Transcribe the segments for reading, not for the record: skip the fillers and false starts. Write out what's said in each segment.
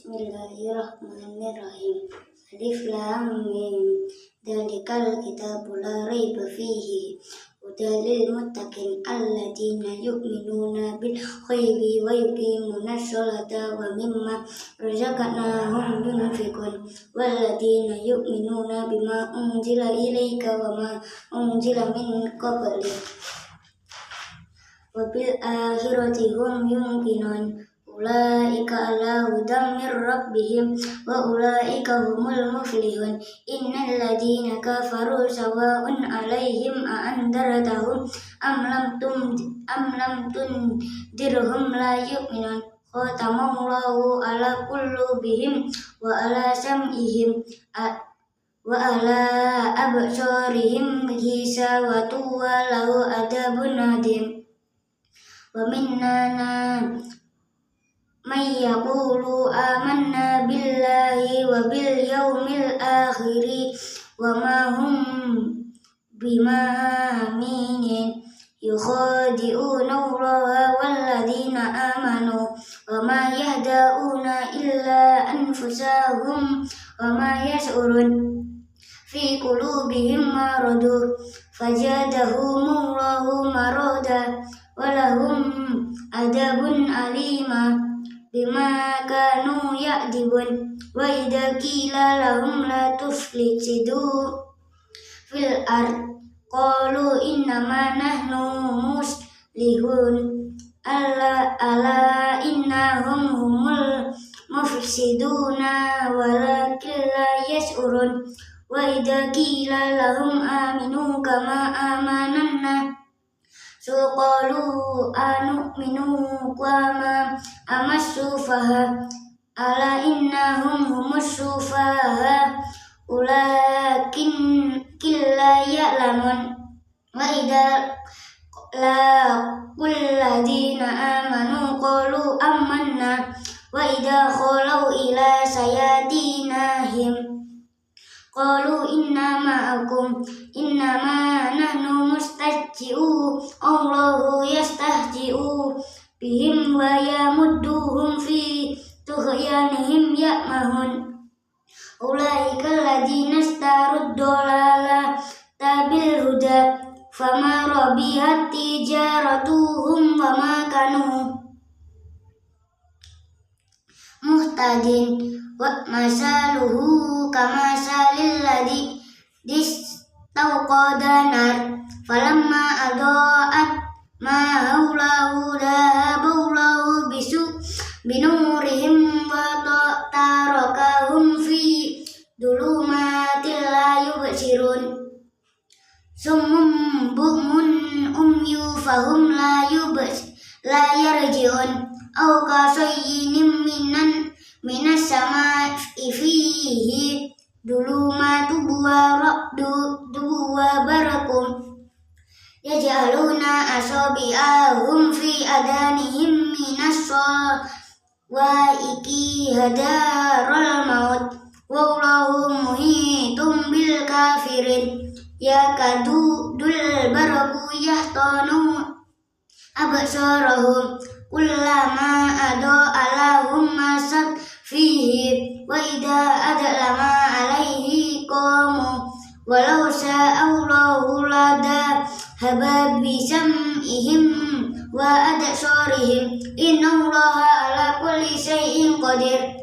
Bismillahirrahmanirrahim. Alif lam mim. Dzalikal kitabu la raiba fihi hudal lil muttaqin alladzina yu'minuna bil ghaibi wa yuqimunas sholata wa mimma razaqnahum yunfiqun walladzina yu'minuna bima unzila ilaika wa ma unzila min qablik wa bil akhirati hum yuqinun. Ulaika ala hudam mir rabbihim wa ulaika humul muflihun. Innal ladzina kafaru sawa'un 'alaihim a andartahum am lam tundirhum la yu'minun. Khatamallahu ala qulubihim wa ala sam'ihim wa ala absarihim ghisawatu wa lahu adabun adim. Wa minna may yaqulu amanna billahi wa bil yawmil akhiri wa ma hum bimu'minin. Yukhadi'una Allaha walladzina amanu wa ma yahda'una illa anfusahum wa ma yash'urun. Fi qulubihim maradu fazadahumullahu marada wa lahum adabun alima bima kanu ya'dibun. Wa idza qila lahum la tufsidu fil ard qalu innama nahnu muslihun ala innahum humul mufsiduna walakin la yash'urun. Wa idza qila lahum aminu kama amananna qalu anu'minu kama amas-sufaha ala innahum humus sufaha ulakin la ya'lamun. Wa idza laqul ladzina amanu qalu amanna wa idza khalau ila sayatinahim qalu inna ma'akum innama nahnu mustajzi'un. Allahu yastahzi'u bihim wa yamudduhum fi tughyanihim ya'mahun. Ulaika alladzina istarud dalalata bil huda fama rabihat tijaratuhum wa ma kanu muhtadin. Wa masaluhu kama salil ladzi istawqada nar falamma adaa'at ma haulahu dhahaballahu binurihim wa tarakahum fi dhulumatin la yubsirun. Summun bukmun umyu fahum la yarji'un. Aw kasayyin minas sama'i fihi dhulumatu wa barakum yaj'aluna asabi'ahum fi adanihim minas sawa'iqi hadaral maut wallahu muhitum bil kafirin. Yakadu dul baraku yahtanu absarahum kullama ada'a lahum masat fihi wa idza adlama alaihi qamu walau sa'allahu lada haba bisam'ihim wa absarihim innallaha ala kulli syai'in qadir.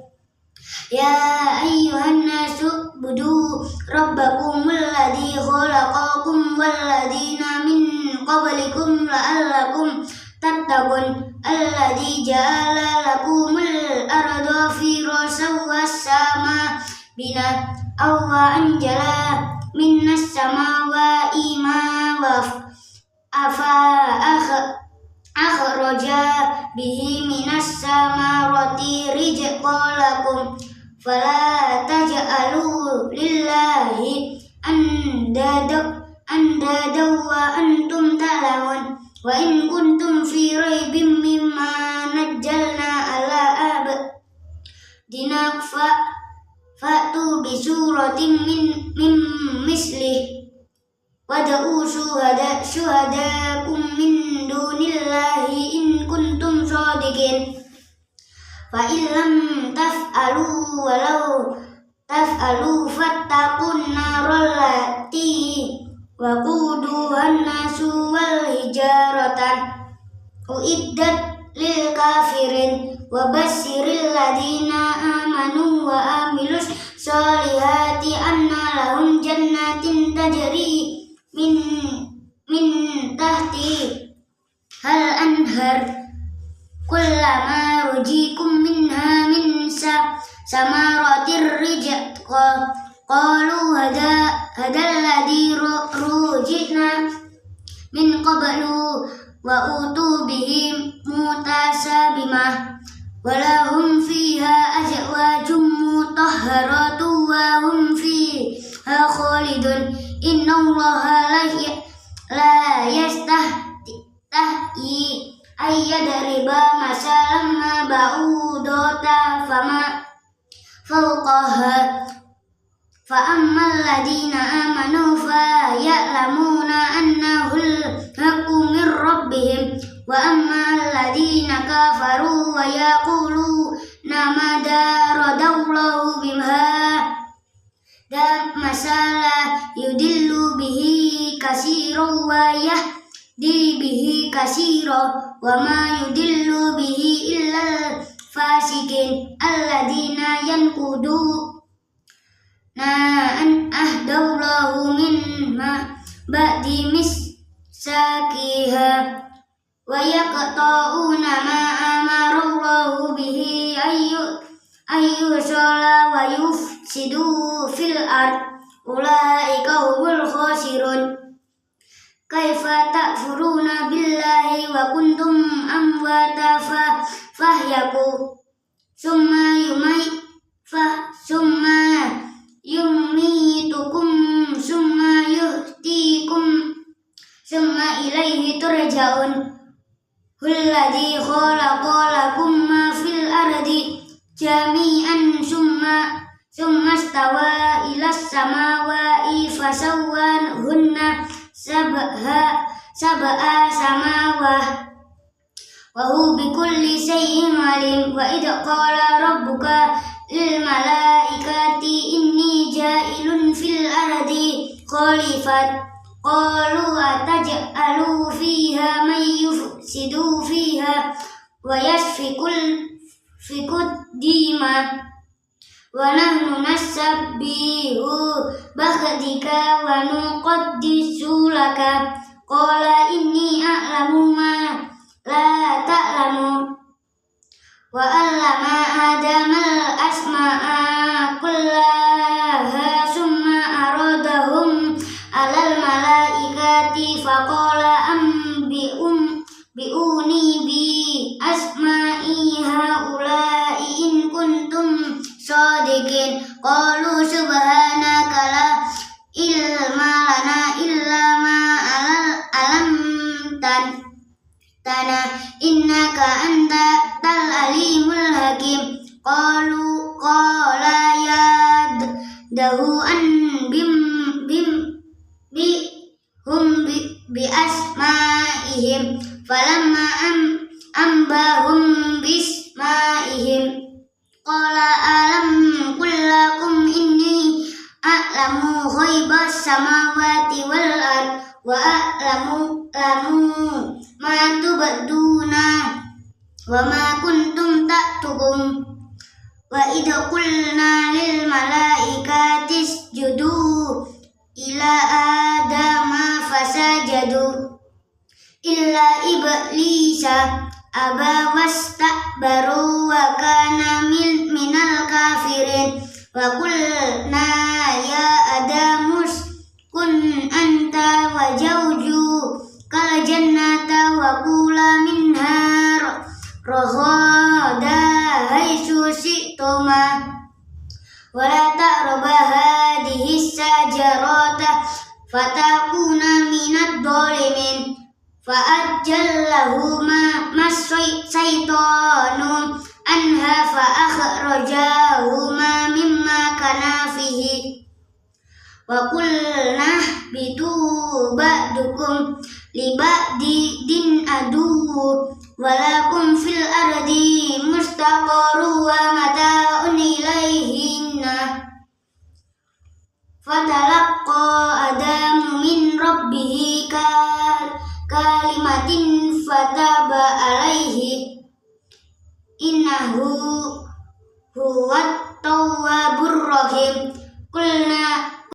Ya ayyuhan nasu budu rabbakumul ladzi khalaqakum wal ladzina min qablikum la'allakum tattaqun. Alladzi ja'ala lakumul arda firasyan was sama bina wa anjala minas samawati ma'an akhraja bihi minas samarati rizqan lakum fala taj'alu lillahi andada wa antum ta'lamun. Wa in kuntum fi raibim mimma nazzalna ala abdina fa'tu bi suratin min mislih wad'u syuhadakum min dunillahi in kuntum shadiqin. fa illam taf'alu walau taf'alu fattaqun narol lati waquduhan nasu wal hijaratan uiddat lil kafirin wa basyiril ladina amanu wa amilus solihati anna lahum jannatin tajri min tahti hal anhar kullama rujikum minha min samaratir rizq qalu hadal ladzi rujina min qablu wa utu bihi mutasabimah walahum fiha azwajum mutahharatu wa hum fiha khalidun innallaha la yastahyi ayyadriba masalan ma ba'udata fama fawqaha fa'ammal ladina amanu fa ya'lamuna annahul haqqu min rabbihim wa ammal ladina kafaru wa yaquluna madza radallahu bima dan masalah yudillu bihi katsiran wa yahdi bihi katsiran wa ma yudillu bihi illal fasikin alladina yanqudu an ahdallahu min ba'di misakiha wa yaqta'una ma amarallahu bihi ayyusala wa yufsidu fil ard ulaika humul khasirun kaifa takfuruna billahi wa kuntum amwata fahyaku summa yumitukum summa yuhtikum summa ilaihi turja'un hulladzi khalaqa lakum ma fil ardi jami'an summa istawa ilas samawati fasawwahunna sab'a samawah wa hu bikulli shay'in alim wa idh qala rabbuka lil malaikati inni ja'ilun fil ardi khalifat qalu ataj'alu fiha man yufsidu fiha wa yasfikul dima wa nahnu nasabbihu bihamdika wa nuqaddisu laka qala inni a'lamu ma la ta'lamu wa 'allama adamal asma'a kullaha summa aradahum 'alal malaikati faqala bi'uni bi asma'i haula'i in kuntum shadiqin qalu subhanaka la ilma lana illa ma 'allamtana innaka antal alimul hakim qala ya dahu an bi asma'ihim falamma ambahum bisma'ihim qala alam kullakum inni a'lamu ghaibas samawati wal ard wa a'lamu ma tubduna wa ma kuntum taktumun wa idh qulna lil malaikati isjudu ila adama fasajadu illa iblisa aba wastakbaru wa kana minal kafirin wa qulna ya adamus kun anta wa zawju kal jannata wa kula minha raghada haitsu syi'tuma wa la taqrabu hadhihi sajarata fatakuna minad dhalimin fa'ajallahuma mas-syaitanu anha fa'akhrajahuma mimma kana fihi wa qulna bitu ba'dukum li ba'din adu walakum fil ardi mustaqarru Fatalaqqa Adamu min rabbihi kalimatin fataba alaihi innahu huwat tawwabur rahim. Qulna